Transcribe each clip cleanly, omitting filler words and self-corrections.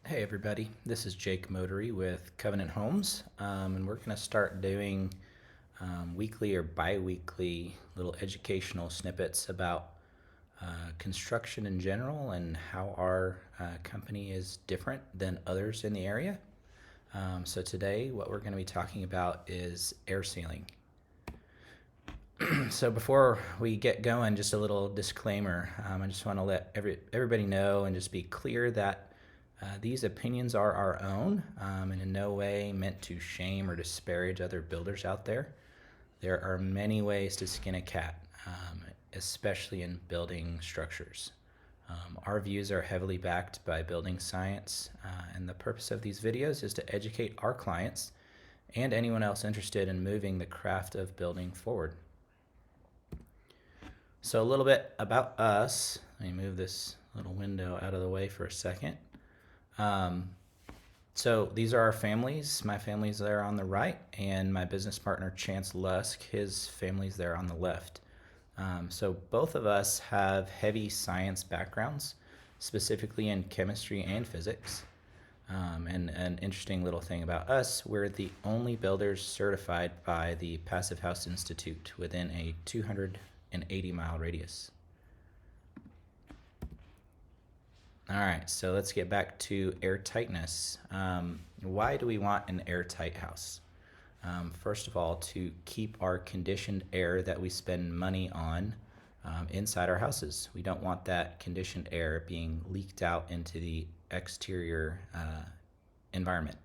Hey everybody, this is Jake Motory with Covenant Homes, and we're going to start doing weekly or bi-weekly little educational snippets about construction in general and how our company is different than others in the area. So today what we're going to be talking about is air sealing. So before we get going, just a little disclaimer. I just want to let everybody know and just be clear that these opinions are our own and in no way meant to shame or disparage other builders out there. There are many ways to skin a cat, especially in building structures. Our views are heavily backed by building science, and the purpose of these videos is to educate our clients and anyone else interested in moving the craft of building forward. So a little bit about us. Let me move this little window out of the way for a second. So these are our families. My family's there on the right, and my business partner, Chance Lusk, his family's there on the left. So both of us have heavy science backgrounds, specifically in chemistry and physics. And an interesting little thing about us, we're the only builders certified by the Passive House Institute within a 280-mile radius. All right, so let's get back to airtightness. Why do we want an airtight house? First of all, to keep our conditioned air that we spend money on inside our houses. We don't want that conditioned air being leaked out into the exterior environment.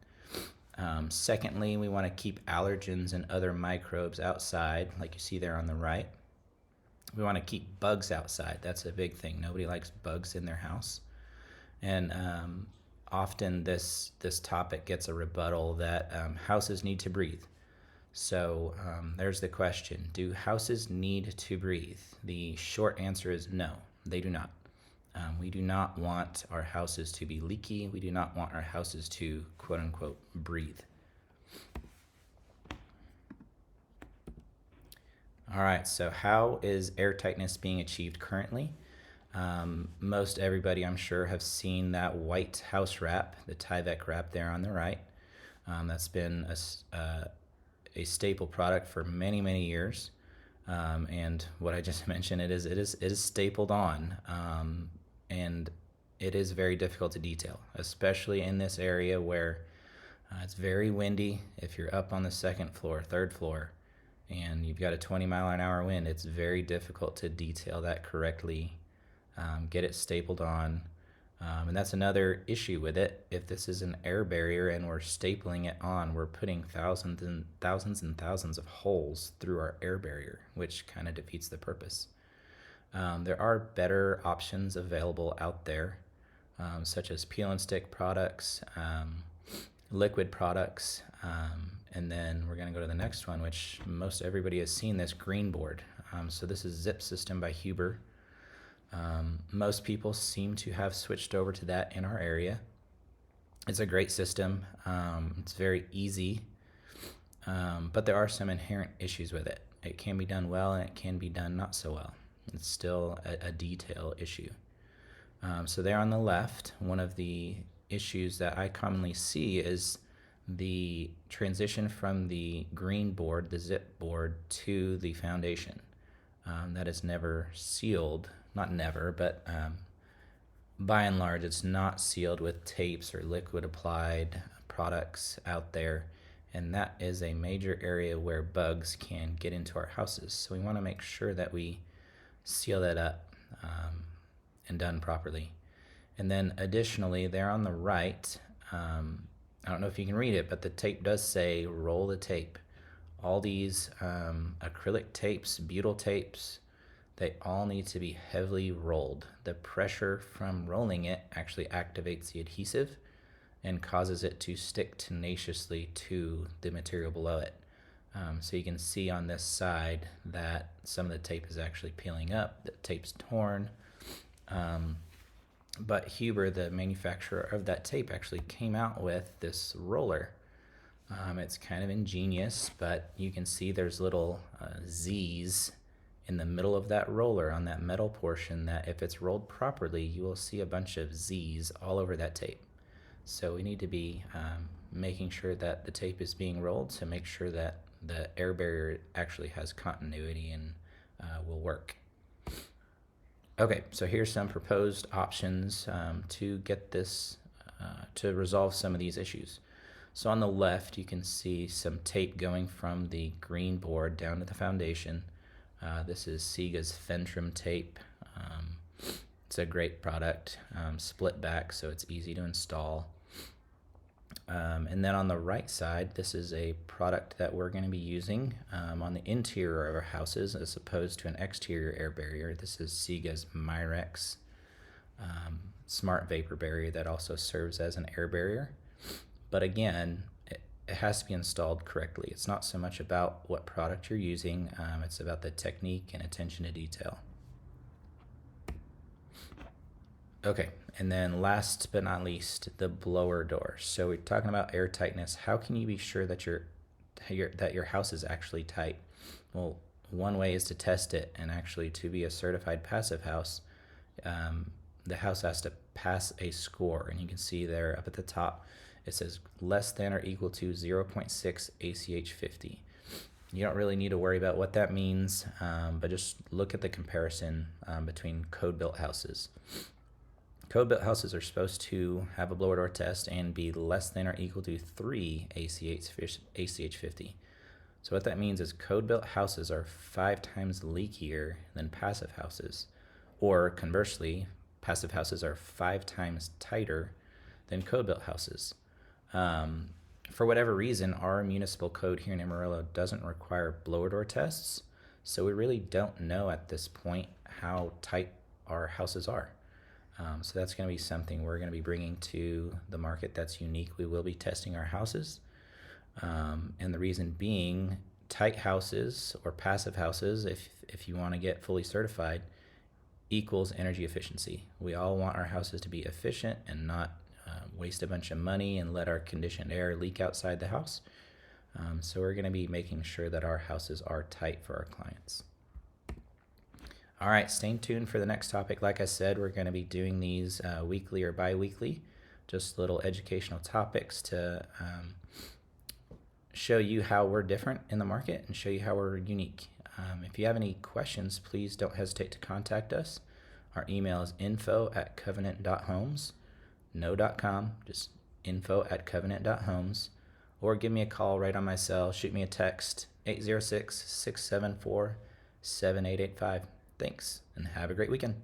Secondly, we want to keep allergens and other microbes outside, like you see there on the right. We want to keep bugs outside. That's a big thing. Nobody likes bugs in their house. And often this topic gets a rebuttal that houses need to breathe. So there's the question: do houses need to breathe? The short answer is no, they do not. We do not want our houses to be leaky. We do not want our houses to, quote unquote, breathe. All right, so how is airtightness being achieved currently? Most everybody, I'm sure, have seen that white house wrap, the Tyvek wrap there on the right. That's been a staple product for many, many years. And what I just mentioned, it is stapled on, and it is very difficult to detail, especially in this area where it's very windy. If you're up on the second floor, third floor, and you've got a 20-mile-an-hour wind, it's very difficult to detail that correctly, get it stapled on. And that's another issue with it. If this is an air barrier and we're stapling it on, we're putting thousands and thousands of holes through our air barrier, which kind of defeats the purpose. There are better options available out there, such as peel and stick products, liquid products, and then we're going to go to the next one, which most everybody has seen, this green board. So this is Zip System by Huber. Most people seem to have switched over to that in our area. It's a great system. It's very easy, but there are some inherent issues with it. It can be done well and it can be done not so well. It's still a detail issue. So there on the left, one of the issues that I commonly see is the transition from the green board, the zip board, to the foundation. That is never sealed. Not never, but by and large, it's not sealed with tapes or liquid applied products out there. And that is a major area where bugs can get into our houses. So we want to make sure that we seal that up and done properly. And then additionally, there on the right, I don't know if you can read it, but the tape does say roll the tape. All these acrylic tapes, butyl tapes, they all need to be heavily rolled. The pressure from rolling it actually activates the adhesive and causes it to stick tenaciously to the material below it. So you can see on this side that some of the tape is actually peeling up, the tape's torn. But Huber, the manufacturer of that tape, actually came out with this roller. It's kind of ingenious, but you can see there's little Z's in the middle of that roller on that metal portion that if it's rolled properly, you will see a bunch of Z's all over that tape. So we need to be making sure that the tape is being rolled to make sure that the air barrier actually has continuity and will work. Okay, so here's some proposed options to get this, to resolve some of these issues. So on the left, you can see some tape going from the green board down to the foundation. This is Sega's Fentrum tape. It's a great product, split back, so it's easy to install. And then on the right side, this is a product that we're going to be using on the interior of our houses as opposed to an exterior air barrier. This is Sega's Myrex smart vapor barrier that also serves as an air barrier. But again, it has to be installed correctly. It's not so much about what product you're using, it's about the technique and attention to detail. Okay, and then last but not least, the blower door. So we're talking about air tightness. How can you be sure that your house is actually tight? Well, one way is to test it, and actually to be a certified passive house, the house has to pass a score, and you can see there up at the top it says less than or equal to 0.6 ACH 50. You don't really need to worry about what that means, but just look at the comparison between code-built houses. Code-built houses are supposed to have a blower door test and be less than or equal to 3 ACH 50. So what that means is code-built houses are 5 times leakier than passive houses, or conversely, passive houses are 5 times tighter than code-built houses. For whatever reason, our municipal code here in Amarillo doesn't require blower door tests, so we really don't know at this point how tight our houses are. So that's going to be something we're going to be bringing to the market that's unique. We will be testing our houses, and the reason being, tight houses or passive houses, if you want to get fully certified, equals energy efficiency. We all want our houses to be efficient and not waste a bunch of money and let our conditioned air leak outside the house. So we're going to be making sure that our houses are tight for our clients. All right, stay tuned for the next topic. Like I said, we're going to be doing these weekly or bi-weekly, just little educational topics to show you how we're different in the market and show you how we're unique. If you have any questions, please don't hesitate to contact us. Our email is info@covenant.homes. No.com, just info@covenant.homes, or give me a call right on my cell. Shoot me a text, 806-674-7885. Thanks, and have a great weekend.